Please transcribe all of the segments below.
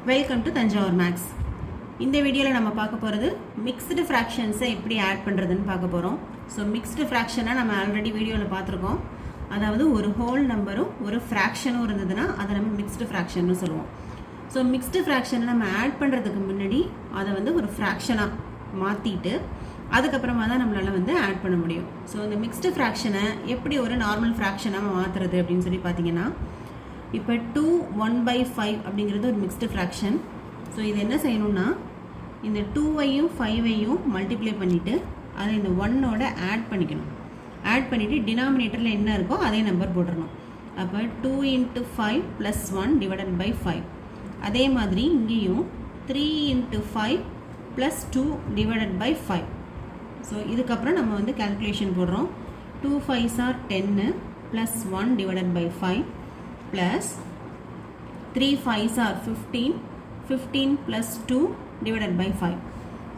Welcome to Thanjavur maths. இந்த வீடியோவில் நம்ம பார்க்க போகிறது மிக்ஸ்டு ஃப்ராக்ஷன்ஸை எப்படி ஆட் பண்ணுறதுன்னு பார்க்க போகிறோம். ஸோ மிக்ஸ்டு ஃப்ராக்ஷனாக நம்ம ஆல்ரெடி வீடியோவில் பார்த்துருக்கோம். அதாவது ஒரு ஹோல் நம்பரும் ஒரு ஃப்ராக்ஷனும் இருந்ததுன்னா அதை நம்ம மிக்ஸ்டு ஃப்ராக்ஷன்னு சொல்லுவோம். ஸோ மிக்ஸ்டு ஃப்ராக்ஷனை நம்ம ஆட் பண்ணுறதுக்கு முன்னாடி அதை ஒரு ஃப்ராக்ஷனாக மாற்றிட்டு அதுக்கப்புறமா தான் நம்மளால் ஆட் பண்ண முடியும். ஸோ இந்த மிக்ஸ்டு ஃப்ராக்ஷனை எப்படி ஒரு நார்மல் ஃப்ராக்ஷனாக மாற்றுறது அப்படின்னு சொல்லி பார்த்தீங்கன்னா, இப்போ 2 1/5 அப்படிங்கிறது ஒரு மிக்ஸ்டு ஃப்ராக்ஷன். ஸோ இது என்ன செய்யணும்னா, இந்த 2ஐயும் 5ஐயும் மல்டிப்ளை பண்ணிவிட்டு அதை இந்த 1ஓட ஆட் பண்ணிக்கணும். ஆட் பண்ணிவிட்டு டினாமினேட்டரில் என்ன இருக்கோ அதே நம்பர் போட்டுடணும். அப்போ 2 × 5 + 1 / 5. அதே மாதிரி இங்கேயும் 3 × 5 + 2 / 5. ஸோ இதுக்கப்புறம் நம்ம கால்குலேஷன் போடுறோம். 2 5s are 10 + 1 / 5 plus 3 5s are 15, 15 plus 2 / 5.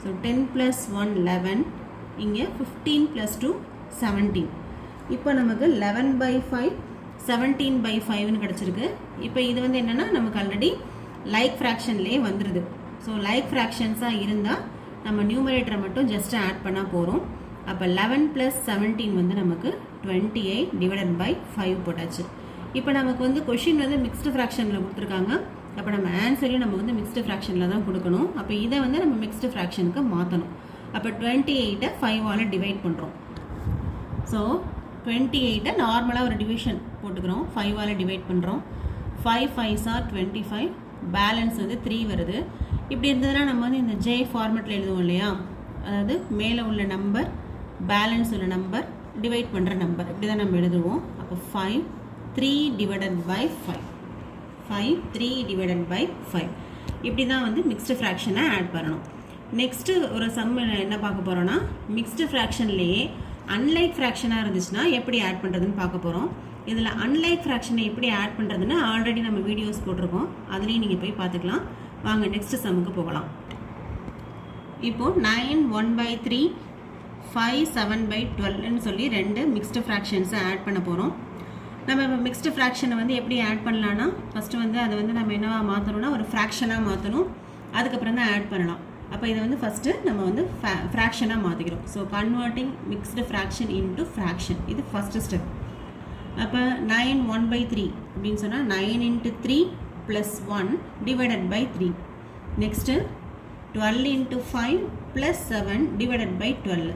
So 10 plus 1 11, இங்கே 15 plus 2 17. இப்போ நமக்கு 11/5 17/5 கிடச்சிருக்கு. இப்போ இது என்னன்னா நமக்கு ஆல்ரெடி லைக் ஃப்ராக்ஷன்லேயே வந்துடுது. ஸோ லைக் ஃப்ராக்ஷன்ஸாக இருந்தால் நம்ம நியூமரேட்டரை மட்டும் ஜஸ்ட் ஆட் பண்ணால் போகிறோம். அப்போ 11 + 17 நமக்கு 28 / 5 போட்டாச்சு. இப்போ நமக்கு கொஷின் மிக்ஸ்டு ஃப்ராக்ஷனில் கொடுத்துருக்காங்க. அப்போ நம்ம ஆன்சரையும் நம்ம மிக்ஸ்டு ஃப்ராக்ஷனில் தான் கொடுக்கணும். அப்போ இதை நம்ம மிக்ஸ்டு ஃப்ராக்ஷனுக்கு மாற்றணும். அப்போ 28ஐ 5ஆல் டிவைட் பண்ணுறோம். ஸோ 28ஐ நார்மலாக ஒரு டிவிஷன் போட்டுக்கிறோம். 5ஆல் டிவைட் பண்ணுறோம். 5 5s are 25, பேலன்ஸ் 3 வருது. இப்படி இருந்ததுன்னா நம்ம இந்த ஜே ஃபார்மெட்டில் எழுதுவோம் இல்லையா, அதாவது மேலே உள்ள நம்பர் பேலன்ஸ் உள்ள நம்பர் டிவைட் பண்ணுற நம்பர், இப்படி தான் நம்ம எழுதுவோம். அப்போ 5 3 / 5, 5 3 / 5. இப்படி தான் மிக்ஸ்டு ஃப்ராக்ஷனை ஆட் பண்ணணும். நெக்ஸ்ட்டு ஒரு சம் என்ன பார்க்க போகிறோன்னா, மிக்ஸ்டு ஃப்ராக்ஷன்லேயே அன்லைக் ஃப்ராக்ஷனாக இருந்துச்சுன்னா எப்படி ஆட் பண்ணுறதுன்னு பார்க்க போகிறோம். இதில் அன்லைக் ஃப்ராக்ஷனை எப்படி ஆட் பண்ணுறதுன்னு ஆல்ரெடி நம்ம வீடியோஸ் போட்டிருக்கோம். அதுலேயும் நீங்கள் போய் பார்த்துக்கலாம். வாங்க நெக்ஸ்ட்டு சம்முக்கு போகலாம். இப்போது 9 1/3 5 7/12ன்னு சொல்லி 2 மிக்ஸ்டு ஃப்ராக்ஷன்ஸை ஆட் பண்ண போகிறோம். நம்ம இப்போ மிக்ஸ்டு ஃப்ராக்ஷனை எப்படி ஆட் பண்ணலான்னா, ஃபஸ்ட்டு அதை நம்ம என்னவா மாற்றணும்னா ஒரு ஃப்ராக்ஷனாக மாற்றணும். அதுக்கப்புறம் தான் ஆட் பண்ணலாம். அப்போ இதை ஃபஸ்ட்டு நம்ம ஃப்ராக்ஷனாக மாற்றிக்கிறோம். So converting mixed fraction into fraction, இது ஃபஸ்ட்டு ஸ்டெப். அப்போ 9 1/3 அப்படின்னு சொன்னால் 9 × 3 + 1 / 3. நெக்ஸ்ட்டு 12 × 5 + 7 / 12.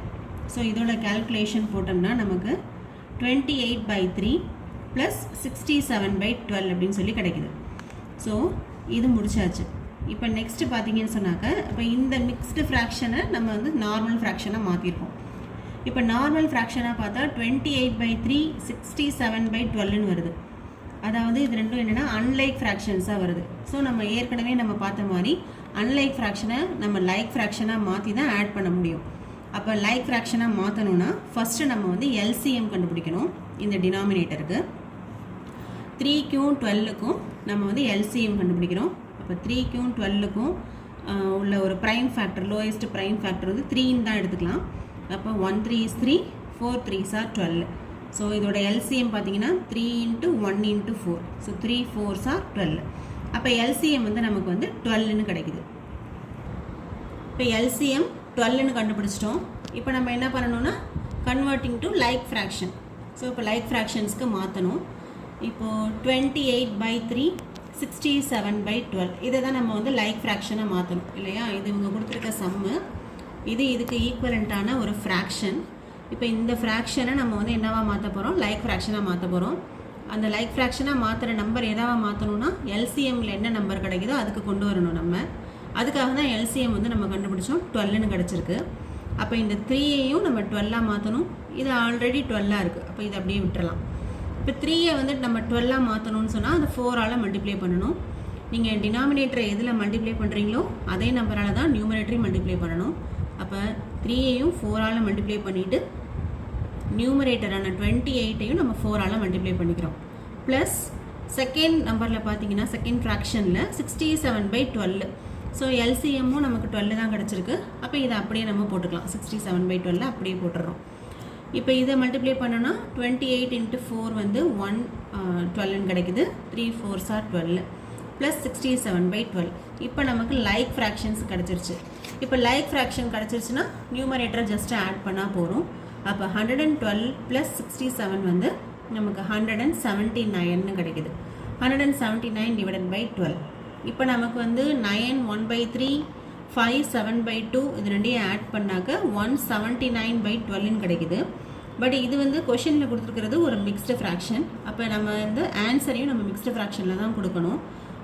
ஸோ இதோட கேல்குலேஷன் போட்டோம்னா நமக்கு 28/3 + 67/12 அப்படின்னு சொல்லி கிடைக்குது. ஸோ இது முடிச்சாச்சு. இப்போ நெக்ஸ்ட்டு பார்த்தீங்கன்னு சொன்னாக்க, இப்போ இந்த மிக்ஸ்டு ஃப்ராக்ஷனை நம்ம நார்மல் ஃப்ராக்ஷனாக மாற்றிருக்கோம். இப்போ நார்மல் ஃப்ராக்ஷனாக பார்த்தா 28/3 67/12ன்னு வருது. அதாவது இது ரெண்டும் என்னென்னா அன்லைக் ஃப்ராக்ஷன்ஸாக வருது. ஸோ நம்ம ஏற்கனவே நம்ம பார்த்த மாதிரி அன்லைக் ஃப்ராக்ஷனை நம்ம லைக் ஃப்ராக்ஷனாக மாற்றி தான் ஆட் பண்ண முடியும். அப்போ லைக் ஃப்ராக்ஷனாக மாற்றணும்னா ஃபஸ்ட்டு நம்ம எல்சிஎம் கண்டுபிடிக்கணும். இந்த டினாமினேட்டருக்கு 3க்கும் 12க்கும் நம்ம எல்சிஎம் கண்டுபிடிக்கிறோம். அப்போ 3க்கும் 12க்கும் உள்ள ஒரு prime factor, lowest prime factor 3ன்னு தான் எடுத்துக்கலாம். அப்போ 1 3 is 3, 4 3s are 12. ஸோ இதோட எல்சிஎம் பார்த்தீங்கன்னா 3 × 1 × 4. So 3 4s are 12. அப்போ எல்சிஎம் நமக்கு 12ன்னு கிடைக்குது. இப்போ எல்சிஎம் 12ன்னு கண்டுபிடிச்சிட்டோம். இப்போ நம்ம என்ன பண்ணணும்னா converting to like fraction. So இப்போ லைக் ஃப்ராக்ஷன்ஸ்க்கு மாற்றணும். இப்போது 28/3 67/12 இதை தான் நம்ம லைக் ஃப்ராக்ஷனாக மாற்றணும் இல்லையா. இது இவங்க கொடுத்துருக்க சம்மு, இது இதுக்கு ஈக்குவலண்ட்டான ஒரு ஃப்ராக்ஷன். இப்போ இந்த ஃப்ராக்ஷனை நம்ம என்னவா மாற்ற போகிறோம், லைக் ஃப்ராக்ஷனாக மாற்ற போகிறோம். அந்த லைக் ஃப்ராக்ஷனாக மாற்றுற நம்பர் எதாவா மாற்றணும்னா எல்சிஎம்மில் என்ன நம்பர் கிடைக்குதோ அதுக்கு கொண்டு வரணும் நம்ம. அதுக்காக தான் எல்சிஎம் நம்ம கண்டுபிடிச்சோம். 12ன்னு கிடச்சிருக்கு. அப்போ இந்த 3ஐயும் நம்ம 12ஆக மாற்றணும். இது ஆல்ரெடி 12ஆக இருக்குது. அப்போ இதை அப்படியே விட்டுறலாம். இப்போ 3ஐ நம்ம 12ஆக மாற்றணும்னு சொன்னால் அது 4ஆல் மல்டிப்ளை பண்ணணும். நீங்கள் டினாமினேட்டரை எதில் மல்டிப்ளை பண்ணுறீங்களோ அதே நம்பரால் தான் நியூமரேட்டரையும் மல்டிப்ளை பண்ணணும். அப்போ 3ஐயும் 4ஆல் மல்டிப்ளை பண்ணிவிட்டு நியூமரேட்டரான 28ஐயும் நம்ம 4ஆல் மல்டிப்ளை பண்ணிக்கிறோம். ப்ளஸ் செகண்ட் நம்பரில் பார்த்தீங்கன்னா செகண்ட் ஃப்ராக்ஷனில் 67/12. ஸோ எல்சிஎம்மும் நமக்கு 12 தான் கிடச்சிருக்கு. அப்போ இதை அப்படியே நம்ம போட்டுக்கலாம். 67/12 அப்படியே போட்டுடுறோம். இப்போ இதை மல்டிப்ளை பண்ணோன்னா 28 × 4 112 கிடைக்குது. 3 4s are 12. ப்ளஸ் 67/12. இப்போ நமக்கு லைக் ஃப்ராக்ஷன்ஸ் கிடச்சிருச்சு. இப்போ லைக் ஃப்ராக்ஷன் கிடச்சிருச்சுன்னா நியூமரேட்டரை ஜஸ்ட் ஆட் பண்ணால் போகிறோம். அப்போ 112 ப்ளஸ் 67 வந்து நமக்கு 179 கிடைக்குது. 179 டிவைடட் பை 12. இப்போ நமக்கு வந்து 9 1/3 5 7/2 இது ரெண்டையும் ஆட் பண்ணாக்க 179/12 கிடைக்குது. பட் இது வந்து கொஷனில் கொடுத்துருக்கிறது ஒரு மிக்ஸ்டு ஃப்ராக்ஷன். அப்போ நம்ம வந்து ஆன்சரையும் நம்ம மிக்ஸ்டு ஃப்ராக்ஷனில் தான் கொடுக்கணும்.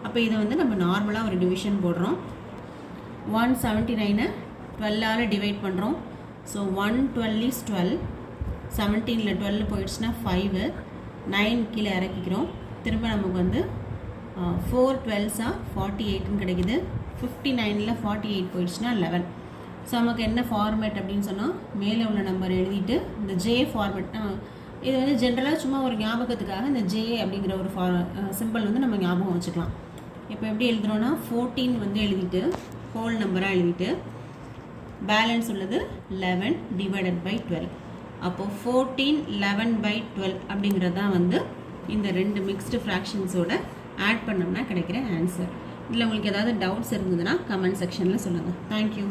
அப்போ இதை வந்து நம்ம நார்மலாக ஒரு டிவிஷன் போடுறோம். 179 12ஆல் டிவைட் பண்ணுறோம். So 112 is 12. 17ல் 12 போயிடுச்சுன்னா 5. 9 கீழே இறக்கிக்கிறோம். திரும்ப நமக்கு வந்து 4 12s 48 கிடைக்குது. 59ல் 48 போயிடுச்சுன்னா 11. ஸோ நமக்கு என்ன ஃபார்மேட் அப்படின்னு சொன்னால் மேலே உள்ள நம்பர் எழுதிட்டு இந்த ஜே ஃபார்மேட். இது வந்து ஜென்ரலாக சும்மா ஒரு ஞாபகத்துக்காக இந்த ஜே அப்படிங்கிற ஒரு சிம்பிள் வந்து நம்ம ஞாபகம் வச்சுக்கலாம். இப்போ எப்படி எழுதுகிறோன்னா 14 வந்து எழுதிட்டு ஹோல் நம்பராக எழுதிட்டு பேலன்ஸ் உள்ளது 11 டிவைடட் பை 12. அப்போது 14 11/12 அப்படிங்கிறது தான் வந்து இந்த ரெண்டு மிக்ஸ்டு ஃப்ராக்ஷன்ஸோட ஆட் பண்ணோம்னா கிடைக்கிற ஆன்சர். இதில் உங்களுக்கு ஏதாவது டவுட்ஸ் இருந்ததுன்னா கமெண்ட் செக்ஷனில் சொல்லுங்கள். தேங்க்யூ.